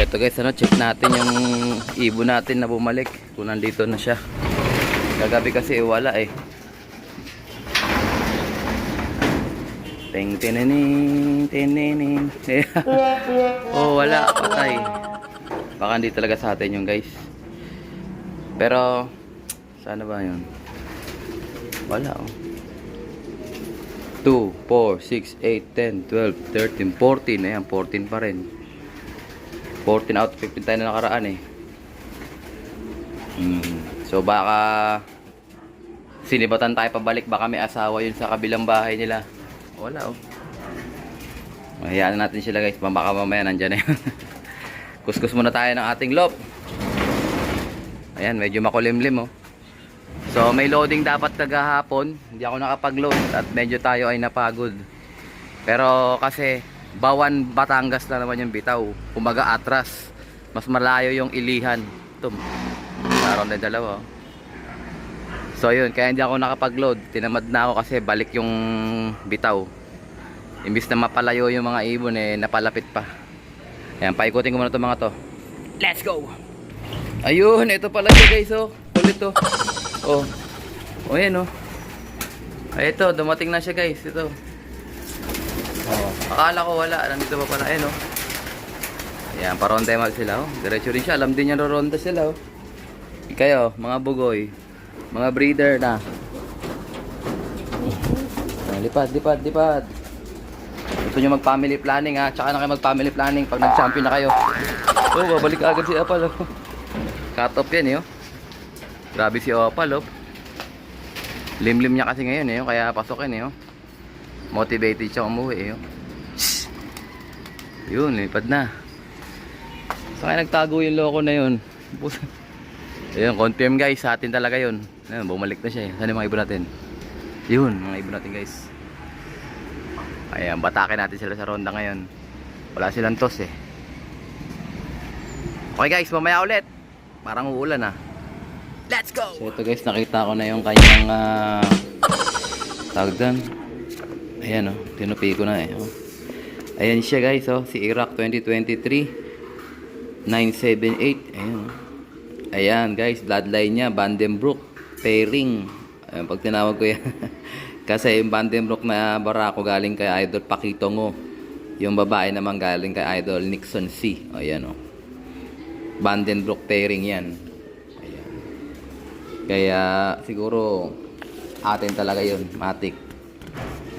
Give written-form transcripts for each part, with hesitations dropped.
ito guys, check natin yung ibon natin na bumalik. Kung nandito na siya. Kagabi kasi wala eh. Ting tinaning, tinaning. Oh, wala, patay. Baka hindi talaga sa atin yung guys. Pero sana ba yun? Wala oh. 2, 4, 6, 8, 10, 12, 13, 14. Ayan, 14 pa rin. 14 out of 15 tayo na nakaraan eh. So baka sinibatan tayo pabalik. Baka may asawa yun sa kabilang bahay nila. Wala oh. Hayaan natin sila guys. Baka mamaya nandyan na yun. Kuskus muna tayo ng ating lop. Ayan, medyo makulimlim oh. So may loading dapat kagahapon. Hindi ako nakapag-load at medyo tayo ay napagod. Pero kasi Bawan, Batangas na naman yung bitaw. Kumaga atras. Mas malayo yung Ilihan. Ito. Meron na dalawa oh. So yun, kaya hindi ako nakapag-load. Tinamad na ako kasi balik yung bitaw. Imbis na mapalayo yung mga ibon eh, napalapit pa. Ayan, paikutin ko muna itong mga to. Let's go! Ayun, ito pala siya guys oh. Ulit oh. Oh. Oh yan oh. Ay ito, dumating na siya guys. Ito. Oh. Akala ko wala. Nandito pa pala. Ayan oh. Ayan, paronda mag sila oh. Diretso rin siya. Alam din niya roronda sila oh. Kayo, mga bugoy. Mga breeder na. Lipad, lipad, lipad. Gusto nyo mag-family planning ha. Tsaka na kayo mag-family planning pag nag-champion na kayo. Oh, babalik agad si Apal oh. Cut off yan eh oh. Grabe si Opal oh. Limlim niya kasi ngayon eh oh. Kaya pasukin eh oh. Motivated siya umuwi eh oh. Yun, lipad na. Saka nagtago yung loko na yun. Ayun, confirm guys, sa atin talaga yun. Ayun, bumalik na siya eh. Saan yung mga ibon natin? Yun, mga ibon natin guys. Ayan, batakin natin sila sa ronda ngayon. Wala silang toss eh. Okay guys, mamaya ulit. Parang uulan ah. Let's go! So ito guys, nakita ko na yung kanyang tawag doon. Ayan oh, tinupi ko na eh oh. Ayan siya guys oh, si Iraq 2023 978. Ayan oh. Ayan guys, bloodline niya Vandenbroek pairing. Ayan, pag tinawag ko yan. Kasi yung Vandenbroek na barako galing kay Idol Pakitongo. Yung babae naman galing kay Idol Nixon C. Ayan oh. Vandenbroek pairing yan. Ayan. Kaya siguro atin talaga yun, matik.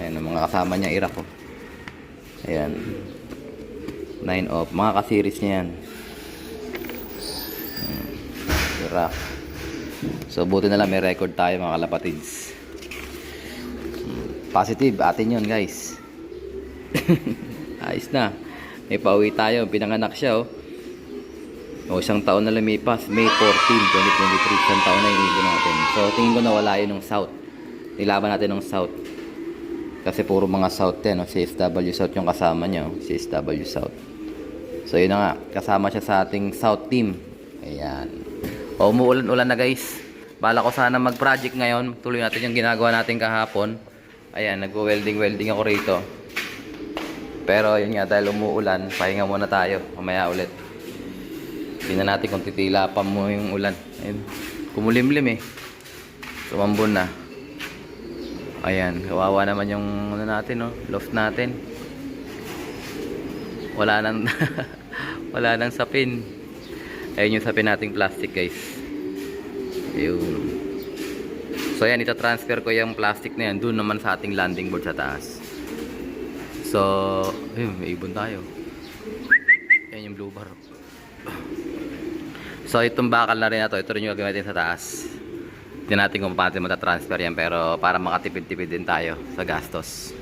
Ayan ang mga kasama niya Iraq oh. Ayan. 9 off. Mga ka-series niya yan. Iraq. So buti na lang may record tayo mga kalapatids. Positive, atin yun guys. Ayos na. May pauwi tayo. Pinanganak siya oh. O, isang taon na lumipas. May 14, 2023. Isang taon na yung ibon natin. So tingin ko na wala yun ng South. Nilaban natin ng South. Kasi puro mga South yan oh. CSW South yung kasama niya oh. CSW South. So yun na nga. Kasama siya sa ating South team. Ayan. O, umuulan-ulan na guys. Bala ko sana mag-project ngayon. Tuloy natin yung ginagawa natin kahapon. Ayan, nag-welding ako rito. Pero yun nga, dahil umuulan, pahinga muna tayo. Mamaya ulit. Tingnan natin kung titila pa mo yung ulan. Ayun, kumulimlim eh. Tumambon na. Ayan, kawawa naman yung ano natin, no? Loft natin. Wala nang wala nang sapin. Ayun yung sapin nating plastic guys. Ayun. So yan, ita-transfer ko yung plastic na yan doon naman sa ating landing board sa taas. So, ayun, may ibon tayo. Yan yung blue bar. So itong bakal na rin na to, ito rin yung gagamitin sa taas. Hindi natin kung paano mata-transfer yan, pero para makatipid-tipid din tayo sa gastos.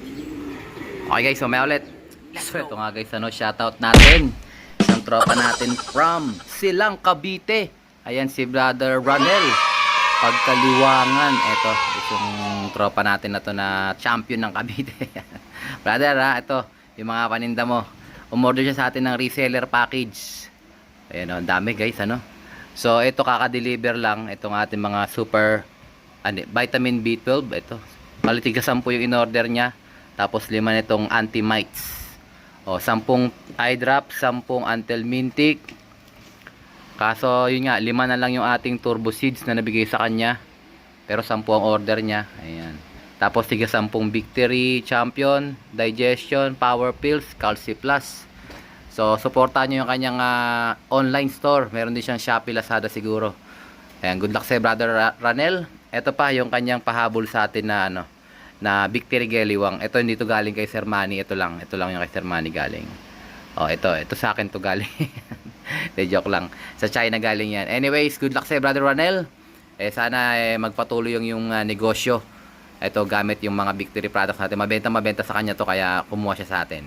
Okay guys, so may ulit. So ito nga guys, shoutout natin isang tropa natin from Silang Cavite. Ayan si Brother Ranel Pagkaliwangan. Ito, itong tropa natin na to na champion ng Cavite. Brother ha, ito yung mga paninda mo. Umorder siya sa atin ng reseller package. Ayan o, dami guys ano. So ito kaka-deliver lang itong ating mga super vitamin B12. Ito, balitig sa 10 yung in-order niya. Tapos 5 nitong anti-mites. O, 10 eye drop, 10 Antelmintic. Kaso, yun nga, 5 na lang yung ating turbo seeds na nabigay sa kanya. Pero 10 ang order niya. Ayan. Tapos, tiga 10 Victory, Champion, Digestion, Power Pills, Calci Plus. So, supportahan nyo yung kanyang online store. Meron din siyang Shopee, Lazada siguro. Ayan, good luck sa Brother Ranel. Ito pa yung kanyang pahabol sa atin na na Victory Geliwang. Ito hindi to galing kay Sir Manny, ito lang yung kay Sir Manny galing. Oh, ito sa akin to galing. De joke lang. Sa China galing yan. Anyways, good luck sa Brother Ranel. Sana magpatuloy yung negosyo. Ito gamit yung mga Victory products natin. Mabenta sa kanya to kaya kumuha siya sa atin.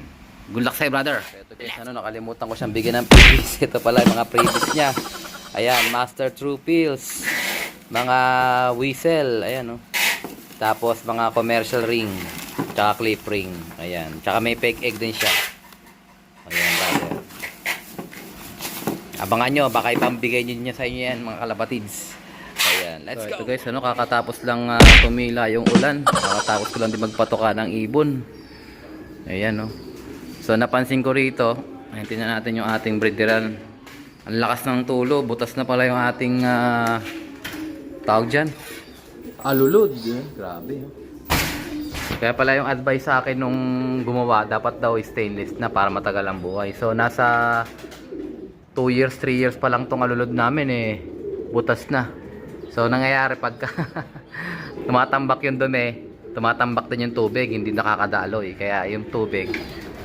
Good luck sa Brother. Ito guys, nakalimutan ko siyang bigyan ng previous. Ito pala yung mga previous niya. Ayan, Master True Pills. Mga whistle, ayan Tapos mga commercial ring, tsaka clip ring. Ayan, tsaka may fake egg din siya. Ayan, brother. Abangan nyo, baka ipambigay nyo sa inyo yan, mga kalapatids. Ayan, let's go. Ito guys, kakatapos lang tumila yung ulan. Kakatapos ko lang din magpatoka ng ibon. Ayan, So, napansin ko rito, ayan, tingnan natin yung ating breederan. Ang lakas ng tulo, butas na pala yung ating tawag dyan, alulod. Grabe. Kaya pala yung advice sa akin nung gumawa, dapat daw stainless na para matagal ang buhay. So nasa 2 years, 3 years pa lang tong alulod namin butas na. So nangyayari pagka tumatambak yung dumi, tumatambak din yung tubig, hindi nakakadaloy. Kaya yung tubig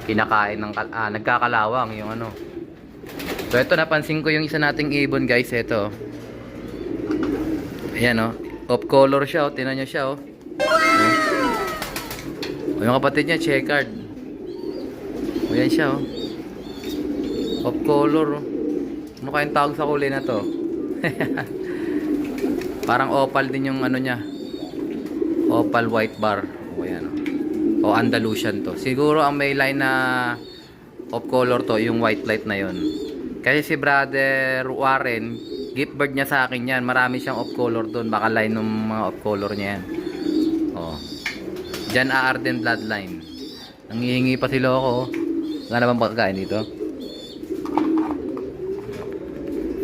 kinakain ng nagkakalawang yung So ito, napansin ko yung isa nating ibon guys, ito. Ayan off color siya tinan nyo siya yung kapatid niya checkered. Ayan siya off color Ano kayang tawag sa kulay na to? Parang opal din yung niya, opal white bar. Ayan o Andalusian to. Siguro ang may line na off color to yung white light na yon. Kasi si Brother Warren, gift bird niya sa akin yan. Marami siyang off color doon. Baka line ng mga off color niya yan. Jan Arden bloodline. Nangihingi pa sila ako. Wala na bang pagkain dito?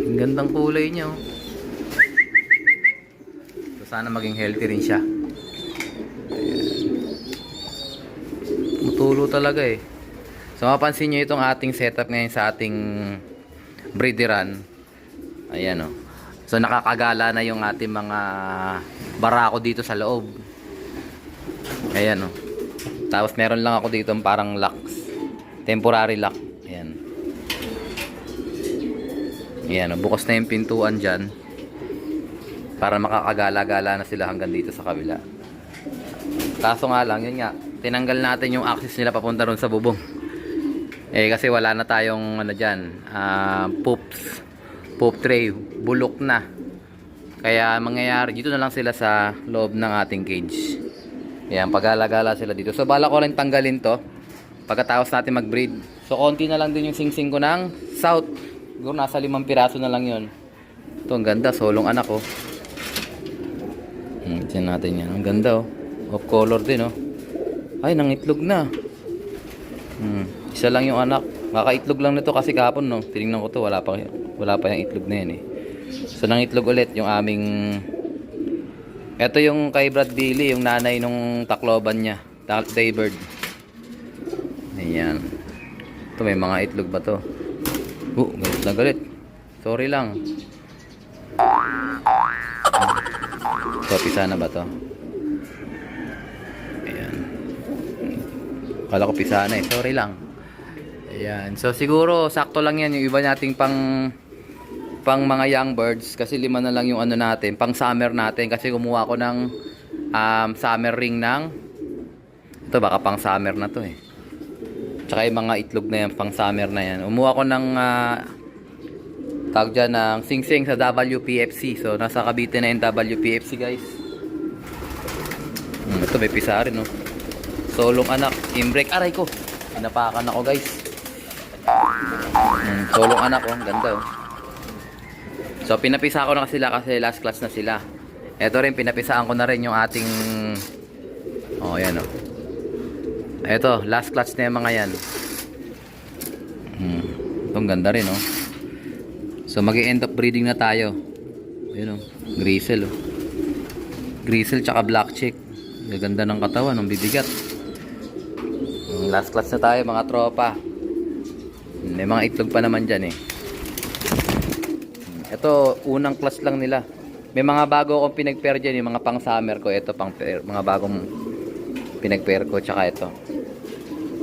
Ang gandang kulay niya So sana maging healthy rin siya. Mutulo talaga So mapansin nyo itong ating setup ngayon sa ating breederan. Ayan So nakakagala na yung ating mga barako dito sa loob. Ayan Tapos meron lang ako dito parang locks, temporary lock. Ayan bukas na yung pintuan dyan para makakagala-gala na sila hanggang dito sa kabila. Kaso nga lang, yun nga, tinanggal natin yung access nila papunta ron sa bubong. Kasi wala na tayong dyan, poop tray, bulok na. Kaya mangyayari, dito na lang sila sa loob ng ating cage. Ayan, pagala-gala sila dito. So bala ko rin tanggalin to pagkatapos natin mag-breed. So konti na lang din yung singsing ko ng south. Siguro nasa 5 piraso na lang yun. Ito, ang ganda, solong anak tignan natin yan. Ang ganda off color din Ay, nangitlog na. Isa lang yung anak. Kakaitlog lang nito kasi kahapon tinignan ko to, wala pa yung itlog na yan So nangitlog ulit yung aming. Ito yung kay Brad Billy, yung nanay nung Tacloban niya, Daybird. Ayan. Ito, may mga itlog ba to? Galit na galit. Sorry lang. So, pisana ba to? Ayan. Kala ko pisana Sorry lang. Ayan. So, siguro sakto lang yan. Yung iba nating pang mga young birds. Kasi 5 na lang yung natin. Pang summer natin. Kasi kumuha ko ng summer ring ng. Ito, baka pang summer na to Tsaka yung mga itlog na yan, pang summer na yan. Umuha ko ng tawag dyan ng sing-sing sa WPFC. So nasa Cavite na yung WPFC guys. Ito may pisa rin Solong anak, imbrek. Aray ko, pinapakan ako guys. Solong anak ganda So pinapisa ko na sila kasi last class na sila. Ito rin, pinapisaan ko na rin yung ating yan Ito, last clutch na yung mga yan. Itong ganda rin, oh. So, mag-end up breeding na tayo. Ayun, oh. Grizzle, oh. Grizzle tsaka black chick. Ganda ng katawan, ng bibigat. Last class na tayo, mga tropa. May mga itlog pa naman dyan, eh. Ito, unang class lang nila. May mga bago akong pinag-pair dyan, yung mga pang-summer ko. Ito, pang-pair. Mga bagong pinag-pair ko. Tsaka ito.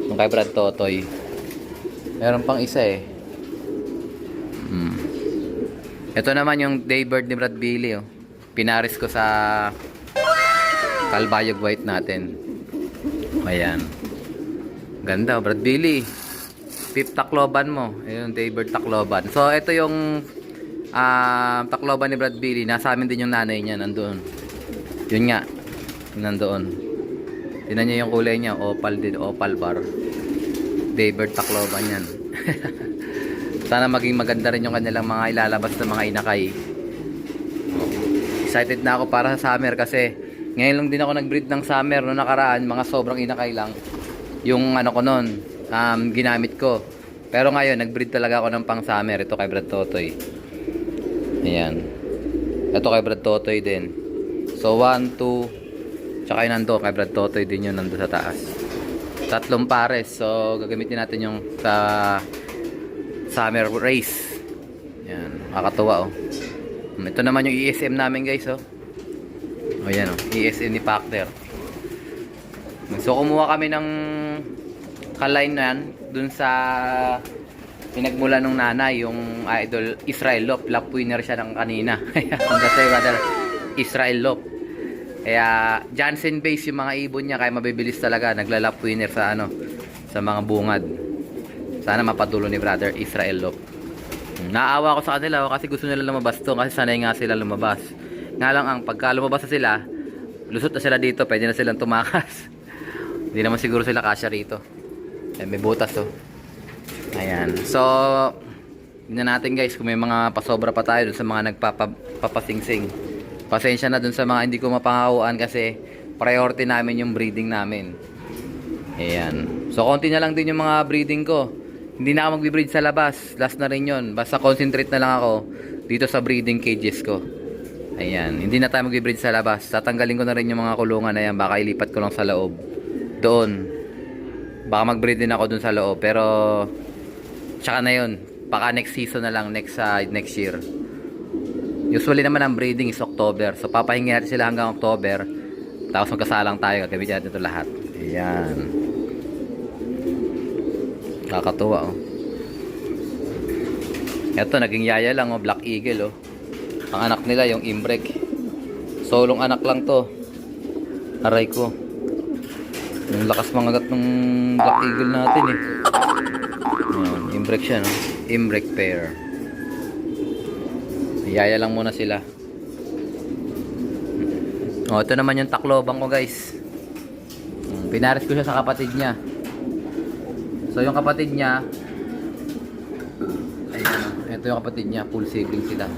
Yung kay Brad Totoy. Meron pang isa, eh. Ito naman yung Daybird ni Brad Billy, oh. Pinaris ko sa Calbayog White natin. Ayan. Ganda, oh, Brad Billy. Fifth Tacloban mo. Ayun, Daybird Tacloban. So, ito yung Tacloban ni Brad Billy. Nasa amin din yung nanay niya. Nandoon. Yun nga. Nandoon. Tingnan niyo yung kulay niya. Opal din. Opal bar. Daybird Tacloban yan. Sana maging maganda rin yung kanilang mga ilalabas na mga inakay. Excited na ako para sa summer kasi ngayon lang din ako nag-breed ng summer. Noong nakaraan, mga sobrang inakay lang. Yung ano ko noon, ginamit ko. Pero ngayon, nag-breed talaga ako ng pang summer. Ito kay Brad Totoy. Ayan. Ito kay Brad Totoy din. So 1, 2, tsaka yun nando kay Brad Totoy din yun nando sa taas. 3 pares. So gagamitin natin yung sa summer race. Ayan. Makakatuwa, oh. Ito naman yung ESM namin, guys, oh. O yan, oh. ESM ni Pacter. So kumuha kami ng kaline na yan dun sa pinagmula nung nanay, yung idol Israel Lop. Lap winner siya ng kanina. Ang kasi brother Israel Lop. Kaya Jansen base yung mga ibon niya, kaya mabibilis talaga. Naglalap winner sa ano, sa mga bungad. Sana mapatulo ni brother Israel Lop. Naawa ko sa kanila kasi gusto nila lumabas to, kasi sanay nga sila lumabas. Nga lang ang pagka lumabas na sila, lusot na sila dito, pwede na silang tumakas. Hindi naman siguro sila kasya rito. Eh, may butas, oh. Ayan. So, tingnan natin, guys, kung may mga pasobra pa tayo dun sa mga nagpapasingsing. Pasensya na dun sa mga hindi ko mapangawaan kasi priority namin yung breeding namin. Ayan. So, konti na lang din yung mga breeding ko. Hindi na ako magbe-breed sa labas. Last na rin yun. Basta concentrate na lang ako dito sa breeding cages ko. Ayan. Hindi na tayo magbe-breed sa labas. Tatanggalin ko na rin yung mga kulungan na yan. Baka ilipat ko lang sa loob. Doon. Baka mag-breed din ako dun sa loob. Pero tsaka na yun. Baka next season na lang. Next year. Usually naman ang breeding is October. So papahingin natin sila hanggang October. Tapos magkasalang tayo. Gagamitin natin ito lahat. Ayan. Kakatuwa, oh. Ito, naging yaya lang, oh. Black Eagle, oh. Ang anak nila, yung Imbrek. Solong anak lang to. Aray ko. Yung lakas mangagat ng Black Eagle natin, eh. Ayan, Imbrek siya, no? Imbrek pair. Yaya lang muna sila. Oh, ito naman yung Tacloban ko, guys. Pinaris ko siya sa kapatid niya. So yung kapatid niya, ayan, ito yung kapatid niya, full sibling sila.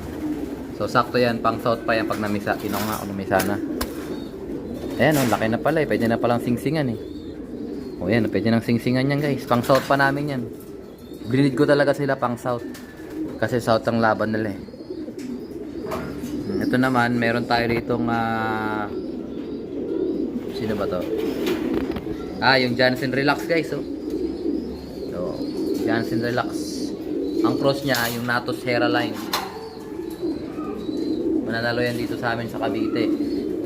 So sakto yan, pang south pa yan pag namisa. Tinaw nga ako namisa na. Ayan, oh, laki na pala, eh. Pwede na palang singsingan, eh. O yan, pwede nang singsingan yan, guys. Pang south pa namin yan. Breed ko talaga sila pang south. Kasi south ang laban nila, eh. Ito naman, meron tayo ditong sino ba to? Yung Jansen Relax, guys, oh. Jansen Relax. Ang cross niya yung Natos Hera Line. Mananalo yan dito sa amin sa Cavite.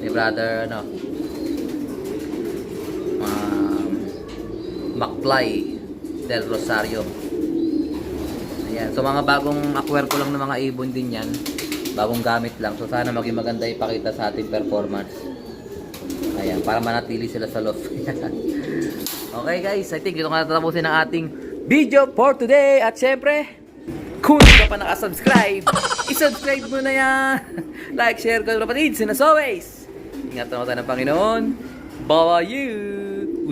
Ni brother McFly del Rosario. Ayan. So mga bagong acquire ko lang ng mga ibon din yan. Bagong gamit lang. So sana maging maganda ipakita sa ating performance. Ayan. Para manatili sila sa loft. Okay, guys. I think ito nga tatapusin ang ating video for today. At syempre, kung hindi ka pa nakasubscribe, isubscribe mo na yan. Like, share ko, kapatid. And as always, ingat na tayo ng Panginoon. Bye-bye you.